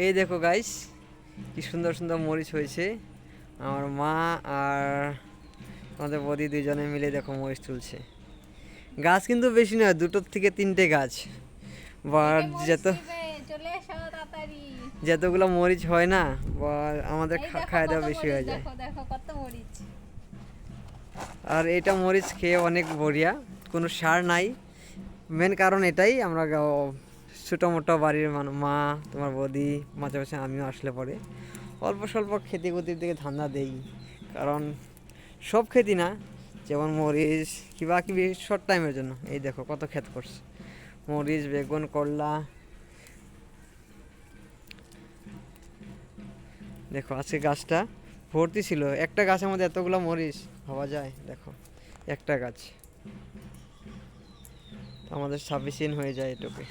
এই দেখো গাইস, কি সুন্দর সুন্দর মরিচ হয়েছে। আমার মা আর আমাদের বৌদি দুজনে মিলে দেখো মরিচ তুলছে। গাছ কিন্তু বেশি নয়, দুটো থেকে তিনটে গাছ। বা কে কে মরিচ যত নিবে চলে এসো তাড়াতাড়ি। যতগুলো মরিচ হয় না, বা আমাদের এই দেখো খাওয়া কত দাওয়া বেশি মরিচ, হয়ে যায়। দেখো দেখো কত মরিচ। আর এটা মরিচ খেয়ে অনেক বড়িয়া, কোনো সার নাই। মেন কারণ এটাই, আমরা ছোটো মোটো বাড়ির মা, তোমার বৌদি, মাঝে মাঝে আমিও আসলে পরে অল্প স্বল্প খেতে গতির দিকে ধান্দা দেই। কারণ সব খেতি না, যেমন মরিচ কিবা কিবি শর্ট টাইমের জন্য। এই দেখো কত ক্ষেত করছে, মরিচ, বেগুন, করলা। দেখো আজকে গাছটা ভর্তি ছিল, একটা গাছের মধ্যে এতগুলো মরিচ ভাবা যায়। দেখো একটা গাছ, আমাদের সাফিসিয়েন্ট হয়ে যায় এটুকু।